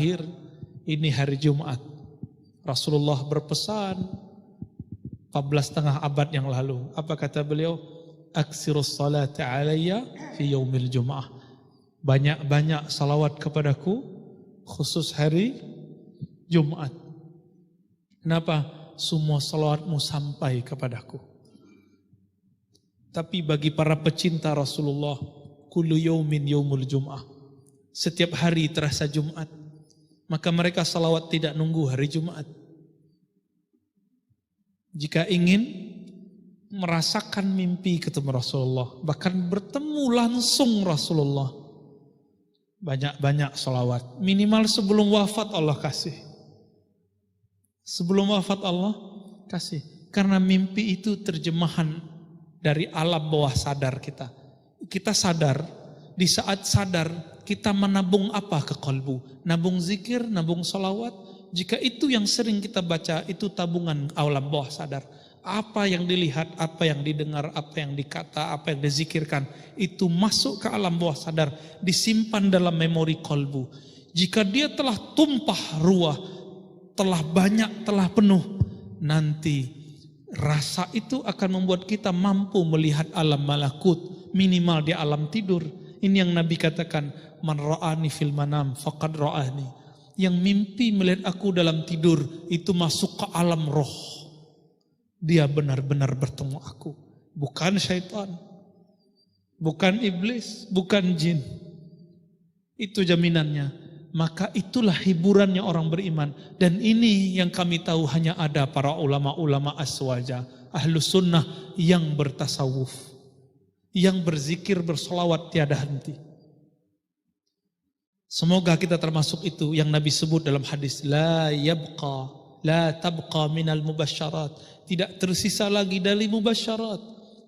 ini hari Jumat. Rasulullah berpesan 14,5 abad yang lalu. Apa kata beliau? Aksirus salati alayya fi yaumil Jum'ah. Banyak-banyak salawat kepadaku khusus hari Jumat. Kenapa? Semua salawatmu sampai kepadaku. Tapi bagi para pecinta Rasulullah, kullu yaumin yaumul Jum'ah. Setiap hari terasa Jumat. Maka mereka salawat tidak nunggu hari Jumat. Jika ingin merasakan mimpi ketemu Rasulullah, bahkan bertemu langsung Rasulullah, banyak-banyak salawat. Minimal sebelum wafat Allah kasih. Sebelum wafat Allah kasih. Karena mimpi itu terjemahan dari alam bawah sadar kita. Kita sadar, di saat sadar kita menabung apa ke kalbu? Nabung zikir, nabung salawat. Jika itu yang sering kita baca, itu tabungan alam bawah sadar. Apa yang dilihat, apa yang didengar, apa yang dikata, apa yang dizikirkan, itu masuk ke alam bawah sadar, disimpan dalam memori kalbu. Jika dia telah tumpah ruah, telah banyak, telah penuh, nanti rasa itu akan membuat kita mampu melihat alam malakut, minimal di alam tidur. Ini yang Nabi katakan, man ra'ani fil manam faqad ra'ani. Yang mimpi melihat aku dalam tidur itu masuk ke alam roh. Dia benar-benar bertemu aku. Bukan syaitan, bukan iblis, bukan jin. Itu jaminannya. Maka itulah hiburannya orang beriman. Dan ini yang kami tahu hanya ada para ulama-ulama aswaja, ahlus sunnah yang bertasawuf, yang berzikir, bersolawat tiada henti. Semoga kita termasuk itu yang Nabi sebut dalam hadis, la tabqa minal mubasyarat. Tidak tersisa lagi dari mubasyarat,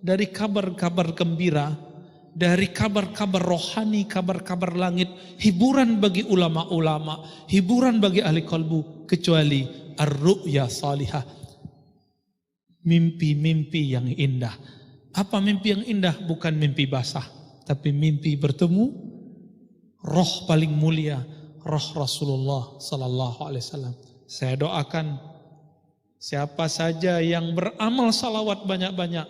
dari kabar-kabar gembira, dari kabar-kabar rohani, kabar-kabar langit, hiburan bagi ulama-ulama, hiburan bagi ahli kalbu, kecuali ar-ru'ya salihah, mimpi-mimpi yang indah. Apa mimpi yang indah? Bukan mimpi basah, tapi mimpi bertemu roh paling mulia, roh Rasulullah sallallahu alaihi wasallam. Saya doakan siapa saja yang beramal salawat banyak-banyak,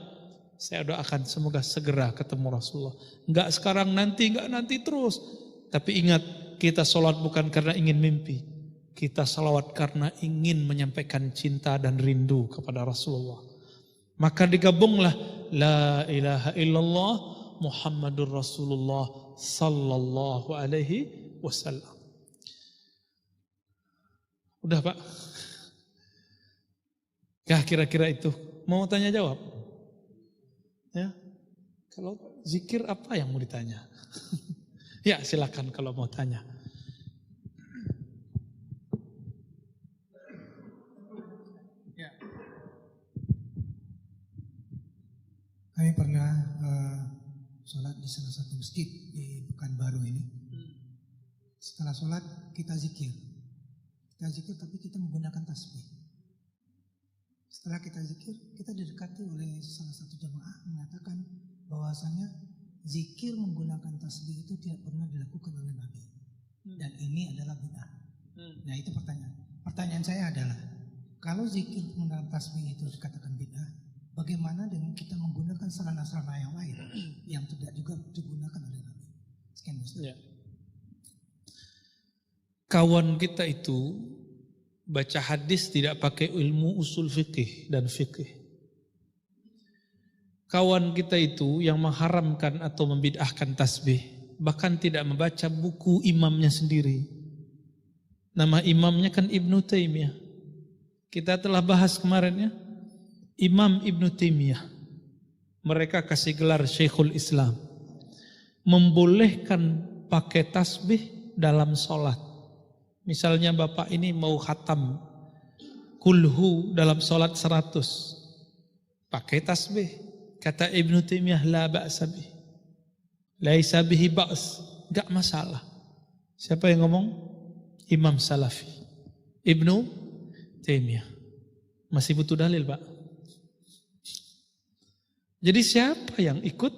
saya doakan semoga segera ketemu Rasulullah. Enggak sekarang, nanti, enggak nanti terus. Tapi ingat, kita salat bukan karena ingin mimpi. Kita salawat karena ingin menyampaikan cinta dan rindu kepada Rasulullah. Maka digabunglah la ilaha illallah Muhammadur Rasulullah sallallahu alaihi wasallam. Udah Pak? Ya kira-kira itu. Mau tanya jawab? Ya. Kalau zikir apa yang mau ditanya? Ya silakan kalau mau tanya. Ya. Kami pernah sholat di salah satu masjid di Pekanbaru ini. Setelah sholat kita zikir. Kita zikir tapi kita menggunakan tasbih. Setelah kita zikir, kita didekati oleh salah satu jemaah mengatakan bahwasannya zikir menggunakan tasbih itu tidak pernah dilakukan oleh Nabi. Dan ini adalah bid'ah. Nah itu pertanyaan. Pertanyaan saya adalah, kalau zikir menggunakan tasbih itu dikatakan bid'ah, bagaimana dengan kita menggunakan sarana-sarana yang lain yang tidak juga digunakan oleh Nabi? Sekian Ustaz. Ya. Kawan kita itu baca hadis tidak pakai ilmu usul fikih dan fikih. Kawan kita itu yang mengharamkan atau membid'ahkan tasbih, bahkan tidak membaca buku imamnya sendiri. Nama imamnya kan Ibnu Taimiyah. Kita telah bahas kemarin ya. Imam Ibnu Taimiyah. Mereka kasih gelar Syekhul Islam. Membolehkan pakai tasbih dalam sholat. Misalnya bapak ini mau khatam kulhu dalam sholat 100. Pakai tasbih. Kata Ibnu Taimiyah la ba'sa bih. Laisa bihi ba's. Gak masalah. Siapa yang ngomong? Imam Salafi. Ibnu Taimiyah. Masih butuh dalil Pak. Jadi siapa yang ikut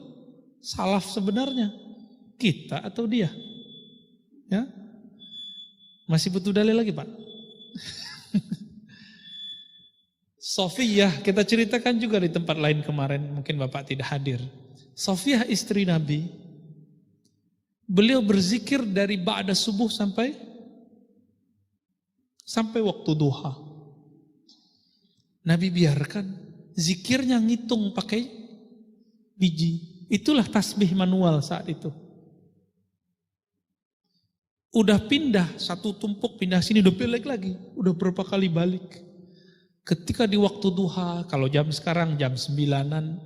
salaf sebenarnya? Kita atau dia? Ya. Masih butuh dalil lagi Pak? Sofiyah, kita ceritakan juga di tempat lain kemarin, mungkin Bapak tidak hadir. Sofiyah istri Nabi, beliau berzikir dari ba'da subuh sampai waktu duha. Nabi biarkan zikirnya ngitung pakai biji. Itulah tasbih manual saat itu. Udah pindah satu tumpuk, pindah sini, udah balik lagi. Udah berapa kali balik. Ketika di waktu duha, kalau jam sekarang jam 9-an,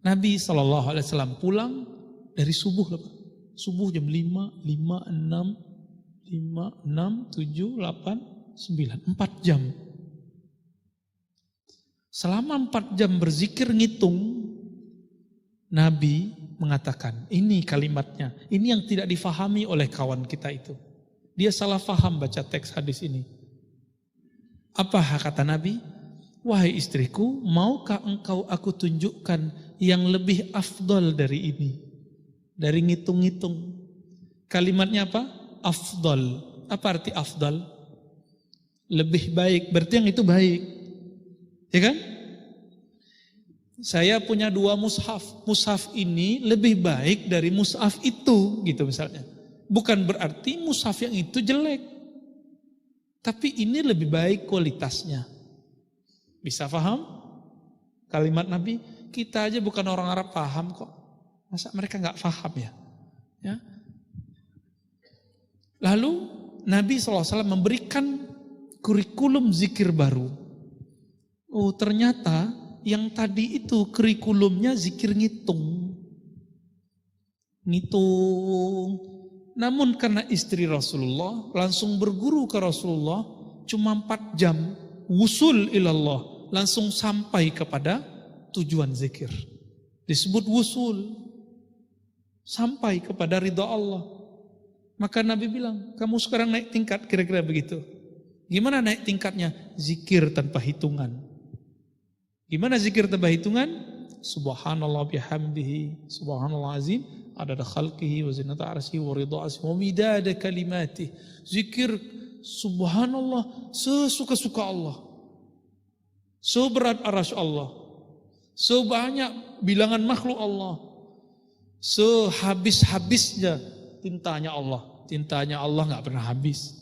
Nabi SAW pulang dari subuh lah Pak. Subuh jam 5, 5, 6, 7, 8, 9. 4 jam. Selama 4 jam berzikir ngitung, Nabi mengatakan, ini kalimatnya, ini yang tidak difahami oleh kawan kita itu. Dia salah faham baca teks hadis ini. Apa kata Nabi? Wahai istriku, maukah engkau aku tunjukkan yang lebih afdol dari ini? Dari ngitung-ngitung. Kalimatnya apa? Afdol. Apa arti afdol? Lebih baik. Berarti yang itu baik. Ya kan? Saya punya 2 mushaf. Mushaf ini lebih baik dari mushaf itu. Gitu misalnya. Bukan berarti mushaf yang itu jelek. Tapi ini lebih baik kualitasnya. Bisa paham? Kalimat Nabi, kita aja bukan orang Arab paham kok. Masa mereka nggak paham ya? Lalu Nabi SAW memberikan kurikulum zikir baru. Oh ternyata yang tadi itu kurikulumnya zikir ngitung. Namun karena istri Rasulullah langsung berguru ke Rasulullah cuma 4 jam wusul ilallah, langsung sampai kepada tujuan zikir. Disebut wusul, sampai kepada ridha Allah. Maka Nabi bilang, kamu sekarang naik tingkat, kira-kira begitu. Gimana naik tingkatnya? Zikir tanpa hitungan. Gimana zikir tanpa hitungan? Subhanallah bihamdihi, subhanallah azim, adada khalqihi wa zinata arsyihi wa ridha arsyihi wa midada kalimatihi. Zikir subhanallah sesuka-suka Allah. Seberat arasy Allah. Sebanyak bilangan makhluk Allah. Sehabis-habisnya tintanya Allah. Tintanya Allah enggak pernah habis.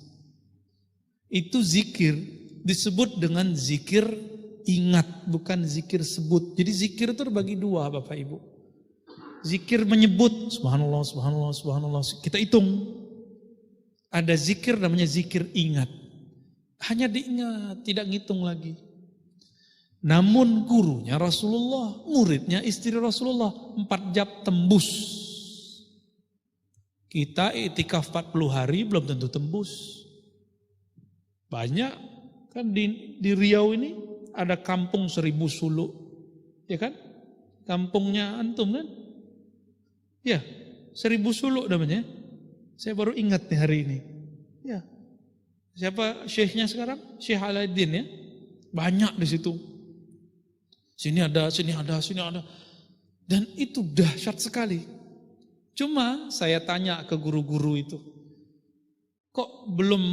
Itu zikir, disebut dengan zikir ingat, bukan zikir sebut. Jadi zikir itu terbagi 2 Bapak Ibu. Zikir menyebut subhanallah, subhanallah, subhanallah. Kita hitung. Ada zikir namanya zikir ingat. Hanya diingat, tidak ngitung lagi. Namun gurunya Rasulullah, muridnya istri Rasulullah, 4 jam tembus. Kita iktikaf 40 hari belum tentu tembus. Banyak kan di Riau ini ada kampung 1000 suluk. Ya kan? Kampungnya antum kan? Ya, 1000 suluk namanya. Saya baru ingat nih hari ini. Ya. Siapa syekhnya sekarang? Syekh Aladdin ya. Banyak di situ. Sini ada, sini ada, sini ada. Dan itu dahsyat sekali. Cuma saya tanya ke guru-guru itu. Kok belum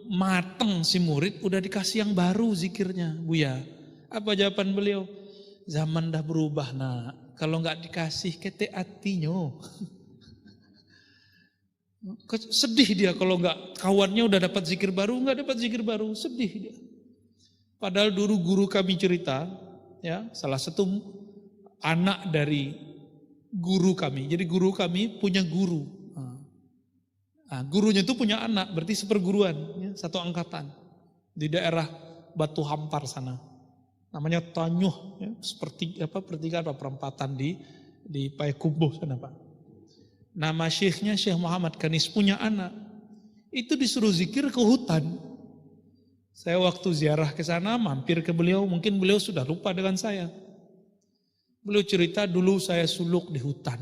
mateng si murid udah dikasih yang baru zikirnya, Buya? Apa jawaban beliau? Zaman dah berubah nak. Kalau nggak dikasih kete hatinya. Sedih dia kalau nggak kawannya udah dapat zikir baru, nggak dapat zikir baru, sedih dia. Padahal dulu guru kami cerita, ya salah satu anak dari guru kami. Jadi guru kami punya guru. Nah, gurunya itu punya anak, berarti seperguruan, ya, satu angkatan di daerah Batu Hampar sana. Namanya Tanyuh, ya, seperti pertigaan perempatan di Payakumbuh sana Pak. Nama syekhnya Syekh Muhammad Kanis punya anak. Itu disuruh zikir ke hutan. Saya waktu ziarah ke sana mampir ke beliau, mungkin beliau sudah lupa dengan saya. Beliau cerita dulu saya suluk di hutan.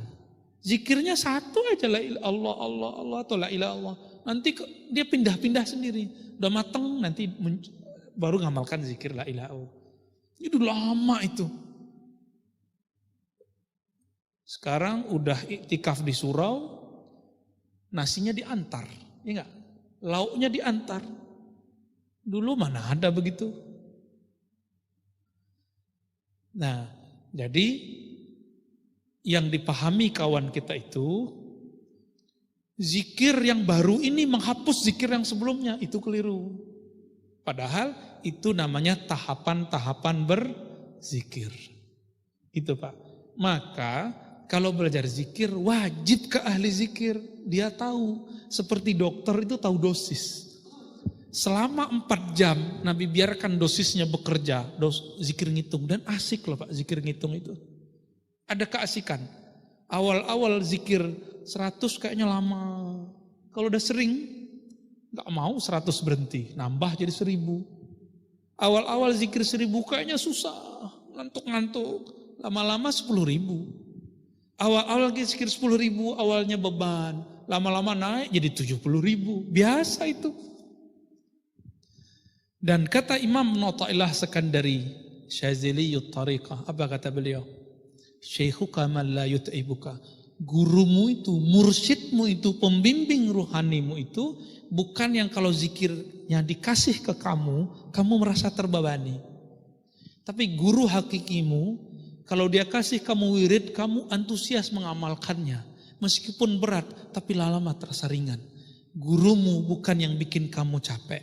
Zikirnya satu aja, la ilaha Allah, Allah, Allah atau la ilaha Allah. Nanti dia pindah-pindah sendiri. Udah mateng nanti baru ngamalkan zikir la ilaha Allah. Itu lama itu. Sekarang udah iktikaf di surau, nasinya diantar, ya enggak? lauknya diantar. Dulu mana ada begitu. Nah, jadi yang dipahami kawan kita itu, zikir yang baru ini menghapus zikir yang sebelumnya, itu keliru. Padahal itu namanya tahapan-tahapan berzikir. Itu Pak. Maka kalau belajar zikir wajib ke ahli zikir. Dia tahu, seperti dokter itu tahu dosis. Selama 4 jam Nabi biarkan dosisnya bekerja, zikir ngitung. Dan asik loh Pak zikir ngitung itu. Ada keasikan. Awal-awal zikir 100 kayaknya lama. Kalau udah sering, gak mau 100 berhenti. Nambah jadi 1000. Awal-awal zikir 1000 kayaknya susah. Ngantuk-ngantuk. Lama-lama 10.000. Awal-awal zikir 10.000 awalnya beban. Lama-lama naik jadi 70.000. Biasa itu. Dan kata Imam Nota'illah Sekandari Syaziliyut Tariqah. Apa kata beliau? Syekhuka man la yut'ibuka. Gurumu itu, mursyidmu itu, pembimbing ruhanimu itu bukan yang kalau zikirnya dikasih ke kamu merasa terbebani. Tapi guru hakikimu, kalau dia kasih kamu wirid, kamu antusias mengamalkannya. Meskipun berat, tapi lama terasa ringan. Gurumu bukan yang bikin kamu capek.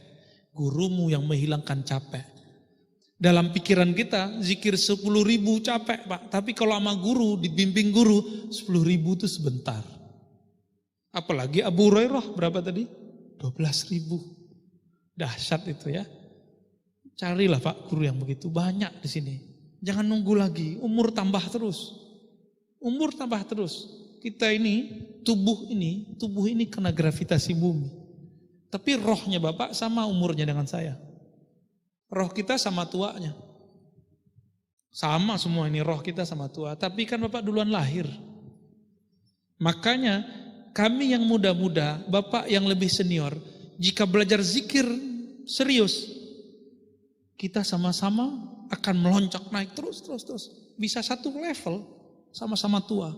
Gurumu yang menghilangkan capek. Dalam pikiran kita, zikir 10.000 capek Pak. Tapi kalau sama guru, dibimbing guru, 10.000 itu sebentar. Apalagi Abu Hurairah, berapa tadi? 12.000. Dahsyat itu ya. Carilah Pak guru yang begitu, banyak di sini. Jangan nunggu lagi, umur tambah terus. Umur tambah terus. Kita ini, tubuh ini kena gravitasi bumi. Tapi rohnya Bapak sama umurnya dengan saya. Roh kita sama tuanya. Sama semua ini, roh kita sama tua. Tapi kan Bapak duluan lahir. Makanya kami yang muda-muda, Bapak yang lebih senior, jika belajar zikir serius, kita sama-sama akan melonjak naik terus. Bisa satu level, sama-sama tua.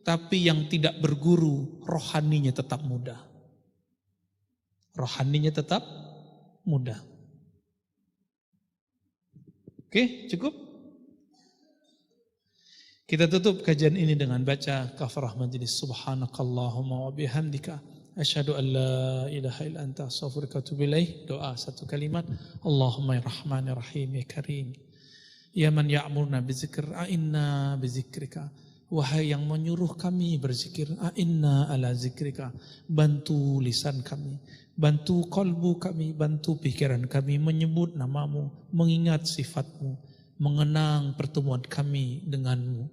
Tapi yang tidak berguru, rohaninya tetap muda. Rohaninya tetap muda. Oke, cukup? Kita tutup kajian ini dengan baca kafarah majlis. Subhanakallahumma wa bihamdika asyhadu an la ilaha illa anta astaghfiruka wa atubu ilaik. Doa satu kalimat. Allahumma ya rahmanir rahim ya karim. Ya man ya'muruna bizikr a'inna bizikrika. Wahai yang menyuruh kami berzikir, a'inna ala zikrika. Bantu lisan kami, bantu kalbu kami, bantu pikiran kami menyebut namamu, mengingat sifatmu, mengenang pertemuan kami denganmu.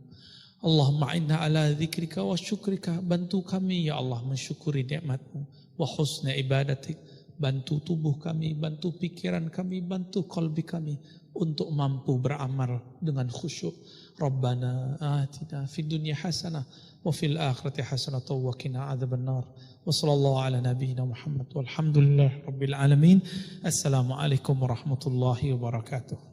Allahumma inna ala zikrika wa syukrika. Bantu kami ya Allah mensyukuri nikmatmu. Wa husna ibadatik. Bantu tubuh kami, bantu pikiran kami, bantu kalbi kami untuk mampu beramal dengan khusyuk. Rabbana atina fid dunya hasanah wa fil akhirati hasanah wa qina adzabannar. Wa sallallahu ala nabiyyina Muhammad walhamdulillahi rabbil alamin. Assalamualaikum warahmatullahi wabarakatuh.